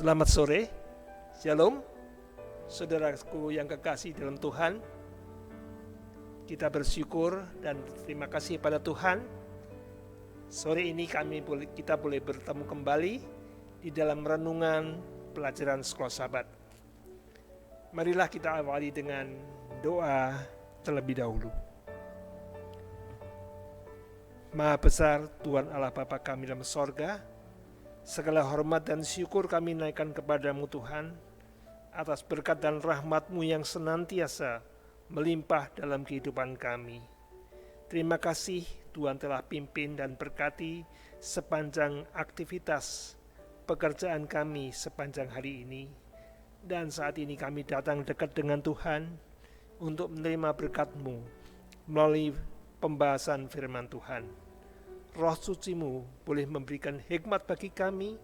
Selamat sore, Shalom, saudaraku yang kekasih dalam Tuhan. Kita bersyukur dan terima kasih pada Tuhan. Sore ini kita boleh bertemu kembali di dalam renungan pelajaran sekolah Sabat. Marilah kita awali dengan doa terlebih dahulu. Maha besar Tuhan Allah Bapa kami dalam sorga, segala hormat dan syukur kami naikkan kepadamu Tuhan, atas berkat dan rahmat-Mu yang senantiasa melimpah dalam kehidupan kami. Terima kasih Tuhan telah pimpin dan berkati sepanjang aktivitas pekerjaan kami sepanjang hari ini. Dan saat ini kami datang dekat dengan Tuhan untuk menerima berkat-Mu melalui pembahasan firman Tuhan. Roh suci-Mu boleh memberikan hikmat bagi kami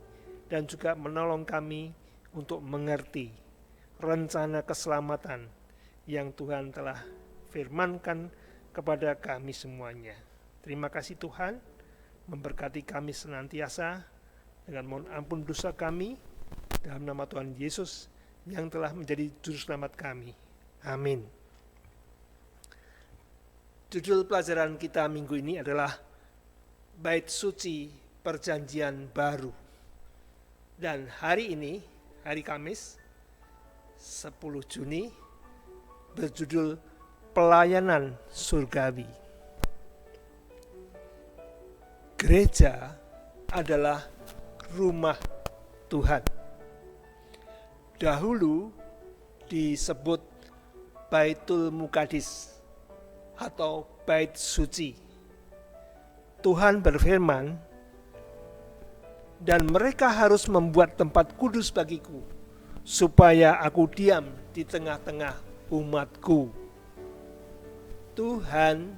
dan juga menolong kami untuk mengerti rencana keselamatan yang Tuhan telah firmankan kepada kami semuanya. Terima kasih Tuhan, memberkati kami senantiasa dengan mohon ampun dosa kami dalam nama Tuhan Yesus yang telah menjadi juru selamat kami. Amin. Judul pelajaran kita minggu ini adalah Bait Suci Perjanjian Baru. Dan hari ini, hari Kamis, 10 Juni, berjudul Pelayanan Surgawi. Gereja adalah rumah Tuhan. Dahulu disebut Baitul Muqaddis atau Bait Suci. Tuhan berfirman, dan mereka harus membuat tempat kudus bagiku, supaya aku diam di tengah-tengah umatku. Tuhan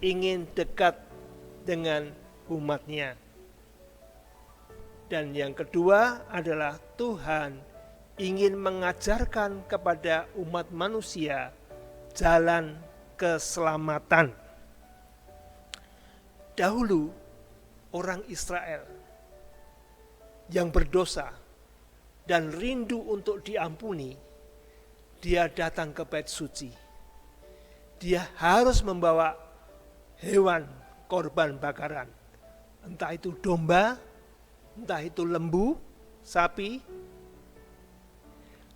ingin dekat dengan umatnya. Dan yang kedua adalah Tuhan ingin mengajarkan kepada umat manusia jalan keselamatan. Dahulu orang Israel yang berdosa dan rindu untuk diampuni, dia datang ke bait suci. Dia harus membawa hewan korban bakaran, entah itu domba, entah itu lembu, sapi,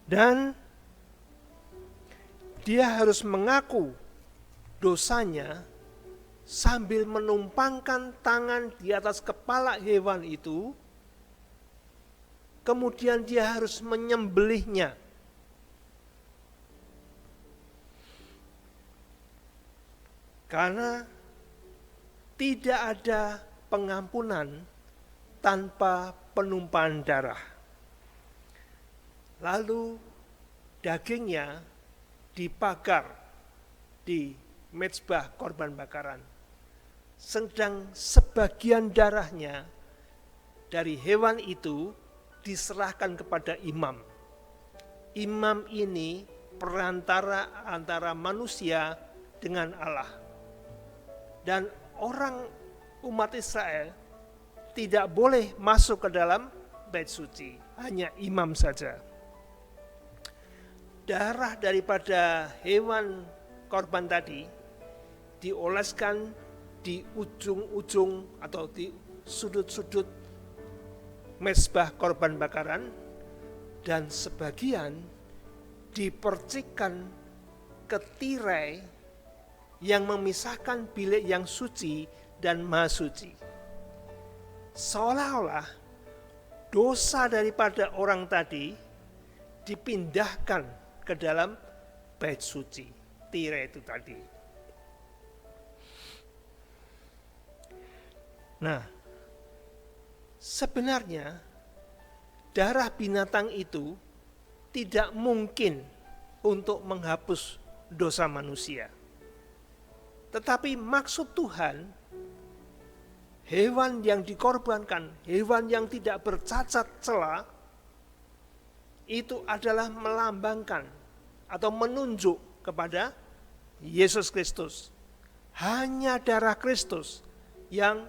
dan dia harus mengaku dosanya sambil menumpangkan tangan di atas kepala hewan itu, kemudian dia harus menyembelihnya. Karena tidak ada pengampunan tanpa penumpahan darah. Lalu dagingnya dibakar di mezbah korban bakaran. Sedang sebagian darahnya dari hewan itu diserahkan kepada imam. Imam ini perantara antara manusia dengan Allah. Dan orang umat Israel tidak boleh masuk ke dalam bait suci, hanya imam saja. Darah daripada hewan korban tadi dioleskan di ujung-ujung atau di sudut-sudut mezbah korban bakaran, dan sebagian dipercikkan ke tirai yang memisahkan bilik yang suci dan maha suci. Seolah-olah dosa daripada orang tadi dipindahkan ke dalam bait suci, tirai itu tadi. Nah, sebenarnya darah binatang itu tidak mungkin untuk menghapus dosa manusia. Tetapi maksud Tuhan, hewan yang dikorbankan, hewan yang tidak bercacat celah, itu adalah melambangkan atau menunjuk kepada Yesus Kristus. Hanya darah Kristus yang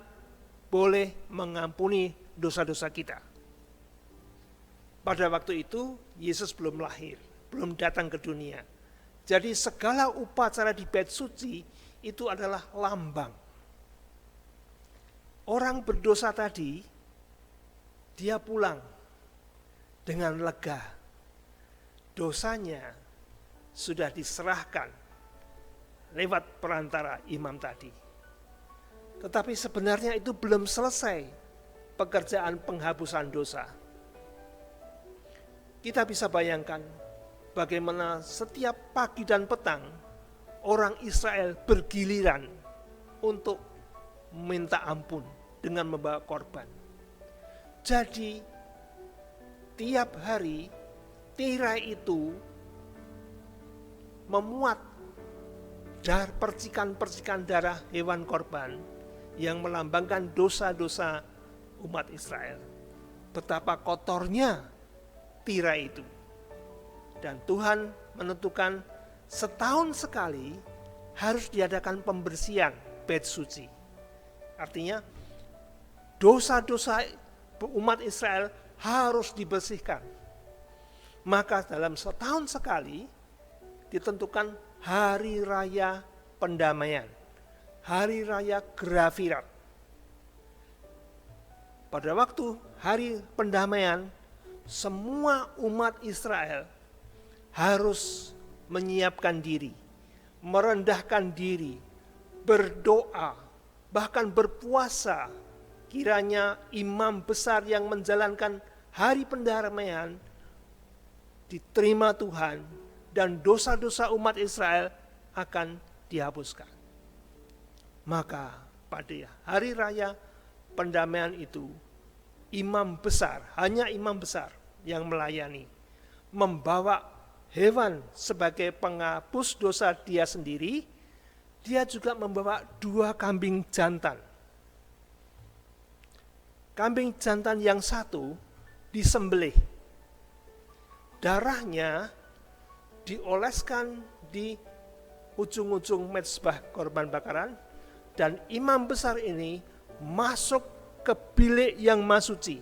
boleh mengampuni dosa-dosa kita. Pada waktu itu Yesus belum lahir, belum datang ke dunia. Jadi segala upacara di bait suci itu adalah lambang. Orang berdosa tadi, dia pulang dengan lega. Dosanya sudah diserahkan lewat perantara imam tadi. Tetapi sebenarnya itu belum selesai pekerjaan penghapusan dosa. Kita bisa bayangkan bagaimana setiap pagi dan petang orang Israel bergiliran untuk minta ampun dengan membawa korban. Jadi tiap hari tirai itu memuat percikan-percikan darah hewan korban yang melambangkan dosa-dosa umat Israel. Betapa kotornya tirai itu. Dan Tuhan menentukan setahun sekali harus diadakan pembersihan bait suci. Artinya dosa-dosa umat Israel harus dibersihkan. Maka dalam setahun sekali ditentukan hari raya pendamaian, hari raya Gerafirat. Pada waktu hari pendamaian, semua umat Israel harus menyiapkan diri, merendahkan diri, berdoa, bahkan berpuasa. Kiranya imam besar yang menjalankan hari pendamaian diterima Tuhan dan dosa-dosa umat Israel akan dihapuskan. Maka pada hari raya pendamaian itu, imam besar, hanya imam besar yang melayani, membawa hewan sebagai penghapus dosa dia sendiri. Dia juga membawa 2 kambing jantan. Kambing jantan yang satu disembelih, darahnya dioleskan di ujung-ujung mezbah korban bakaran, dan imam besar ini masuk ke bilik yang maha suci,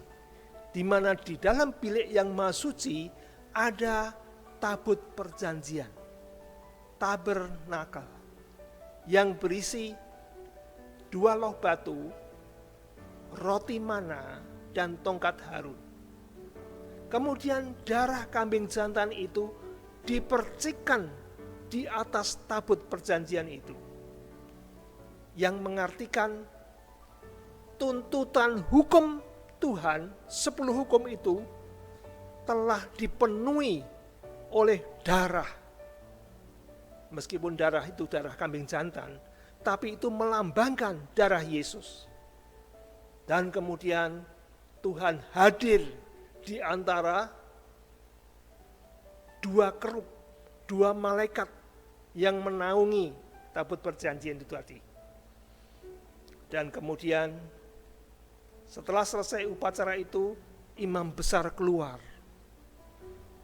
di mana di dalam bilik yang maha suci ada tabut perjanjian, tabernakel, yang berisi 2 loh batu, roti mana, dan tongkat Harun. Kemudian darah kambing jantan itu dipercikkan di atas tabut perjanjian itu, yang mengartikan tuntutan hukum Tuhan, 10 hukum itu telah dipenuhi oleh darah. Meskipun darah itu darah kambing jantan, tapi itu melambangkan darah Yesus. Dan kemudian Tuhan hadir di antara 2 kerub, 2 malaikat yang menaungi tabut perjanjian itu tadi. Dan kemudian setelah selesai upacara itu, imam besar keluar.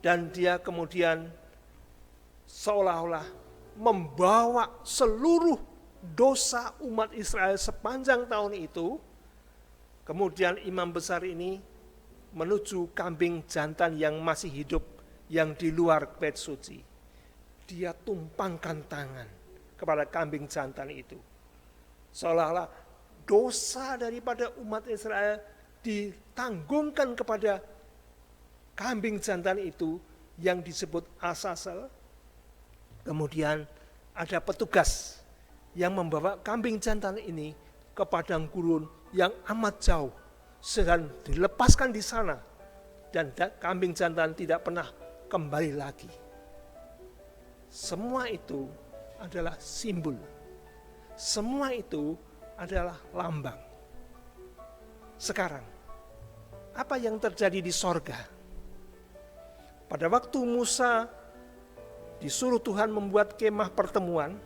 Dan dia kemudian seolah-olah membawa seluruh dosa umat Israel sepanjang tahun itu. Kemudian imam besar ini menuju kambing jantan yang masih hidup, yang di luar bait suci. Dia tumpangkan tangan kepada kambing jantan itu. Seolah-olah dosa daripada umat Israel ditanggungkan kepada kambing jantan itu yang disebut Azazel. Kemudian ada petugas yang membawa kambing jantan ini ke padang gurun yang amat jauh, sedang dilepaskan di sana, dan kambing jantan tidak pernah kembali lagi. Semua itu adalah simbol. Semua itu adalah lambang. Sekarang, apa yang terjadi di sorga? Pada waktu Musa disuruh Tuhan membuat kemah pertemuan,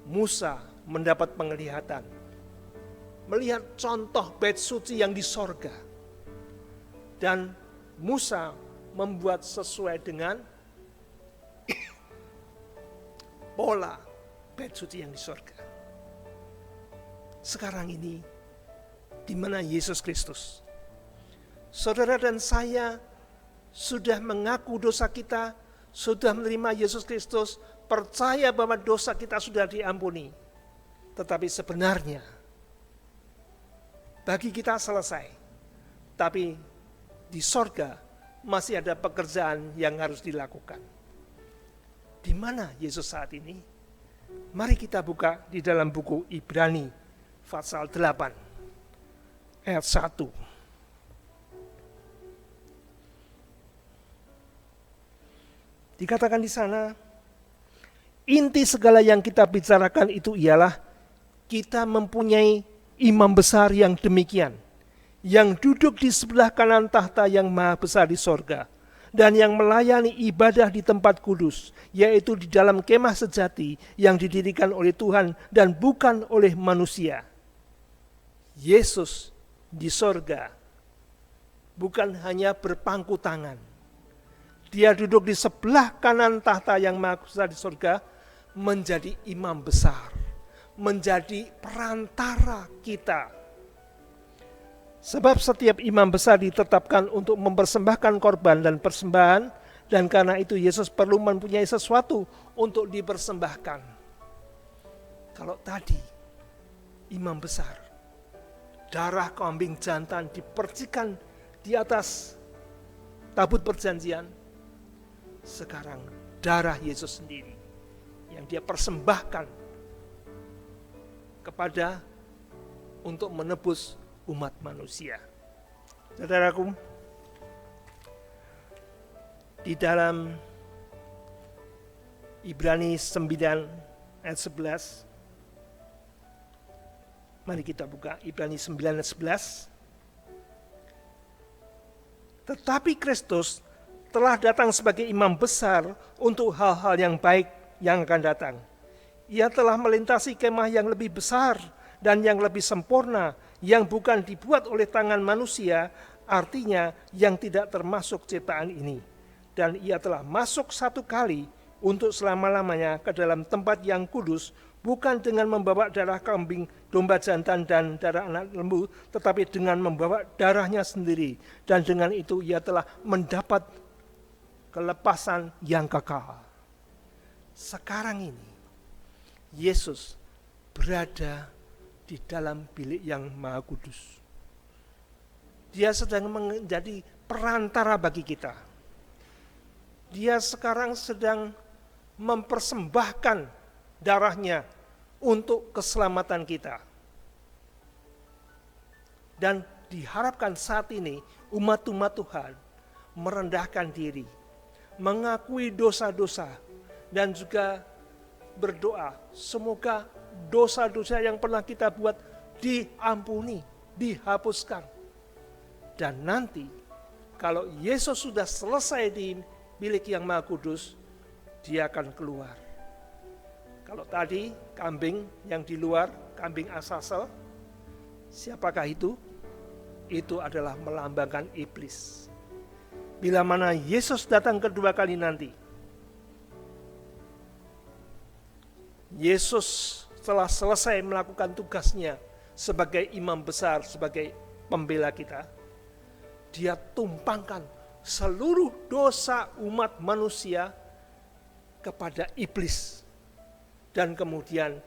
Musa mendapat penglihatan, melihat contoh bait suci yang di sorga. Dan Musa membuat sesuai dengan pola bait suci yang di sorga. Sekarang ini, di mana Yesus Kristus? Saudara dan saya sudah mengaku dosa kita, sudah menerima Yesus Kristus, percaya bahwa dosa kita sudah diampuni. Tetapi sebenarnya bagi kita selesai. Tapi di sorga masih ada pekerjaan yang harus dilakukan. Di mana Yesus saat ini? Mari kita buka di dalam buku Ibrani pasal 8 ayat 1. Dikatakan di sana, inti segala yang kita bicarakan itu ialah kita mempunyai imam besar yang demikian, yang duduk di sebelah kanan tahta yang maha besar di sorga, dan yang melayani ibadah di tempat kudus, yaitu di dalam kemah sejati yang didirikan oleh Tuhan dan bukan oleh manusia. Yesus di sorga bukan hanya berpangku tangan. Dia duduk di sebelah kanan tahta yang maha besar di sorga, menjadi imam besar, menjadi perantara kita. Sebab setiap imam besar ditetapkan untuk mempersembahkan korban dan persembahan, dan karena itu Yesus perlu mempunyai sesuatu untuk dipersembahkan. Kalau tadi imam besar, darah kambing jantan dipercikan di atas tabut perjanjian, sekarang darah Yesus sendiri yang dia persembahkan kepada untuk menebus umat manusia. Saudaraku, di dalam Ibrani 9 ayat 11, mari kita buka Ibrani 9 ayat 11. Tetapi Kristus telah datang sebagai imam besar untuk hal-hal yang baik yang akan datang. Ia telah melintasi kemah yang lebih besar dan yang lebih sempurna, yang bukan dibuat oleh tangan manusia, artinya yang tidak termasuk ciptaan ini. Dan ia telah masuk satu kali untuk selama-lamanya ke dalam tempat yang kudus, bukan dengan membawa darah kambing, domba jantan, dan darah anak lembu, tetapi dengan membawa darahnya sendiri. Dan dengan itu ia telah mendapat kelepasan yang kekal. Sekarang ini Yesus berada di dalam bilik yang maha kudus. Dia sedang menjadi perantara bagi kita. Dia sekarang sedang mempersembahkan darahnya untuk keselamatan kita. Dan diharapkan saat ini umat-umat Tuhan merendahkan diri, mengakui dosa-dosa, dan juga berdoa semoga dosa-dosa yang pernah kita buat diampuni, dihapuskan. Dan nanti kalau Yesus sudah selesai di bilik yang maha kudus, dia akan keluar. Kalau tadi kambing yang di luar, kambing Azazel, siapakah itu? Itu adalah melambangkan iblis. Bila mana Yesus datang kedua kali nanti, Yesus telah selesai melakukan tugasnya sebagai imam besar, sebagai pembela kita. Dia tumpangkan seluruh dosa umat manusia kepada iblis. Dan kemudian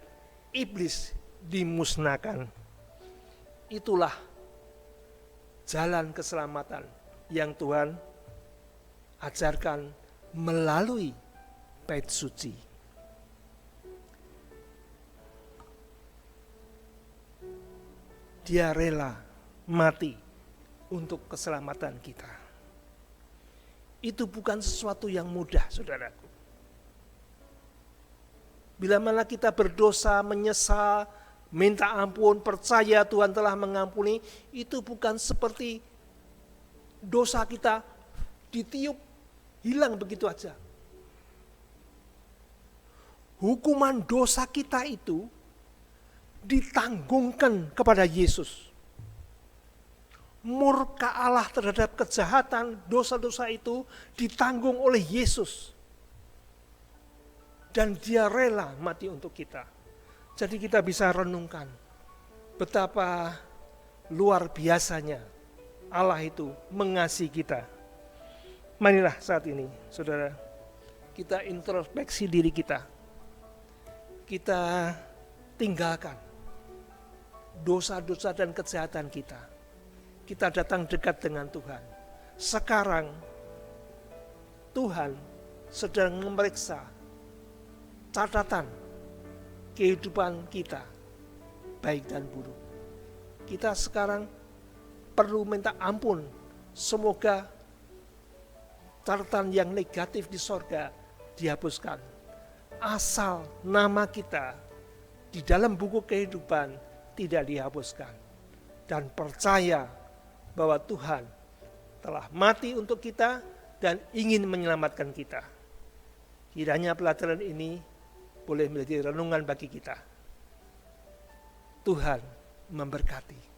iblis dimusnahkan. Itulah jalan keselamatan yang Tuhan ajarkan melalui bait suci. Dia rela mati untuk keselamatan kita. Itu bukan sesuatu yang mudah, saudaraku. Bila mana kita berdosa, menyesal, minta ampun, percaya Tuhan telah mengampuni, itu bukan seperti dosa kita ditiup, hilang begitu aja. Hukuman dosa kita itu ditanggungkan kepada Yesus. Murka Allah terhadap kejahatan, dosa-dosa itu ditanggung oleh Yesus. Dan dia rela mati untuk kita. Jadi kita bisa renungkan betapa luar biasanya Allah itu mengasihi kita. Marilah saat ini, saudara, kita introspeksi diri kita. Kita tinggalkan dosa-dosa dan kejahatan kita. Kita datang dekat dengan Tuhan. Sekarang Tuhan sedang memeriksa catatan kehidupan kita, baik dan buruk. Kita sekarang perlu minta ampun. Semoga catatan yang negatif di sorga dihapuskan. Asal nama kita di dalam buku kehidupan tidak dihapuskan. Dan percaya bahwa Tuhan telah mati untuk kita dan ingin menyelamatkan kita. Kiranya pelajaran ini boleh menjadi renungan bagi kita. Tuhan memberkati.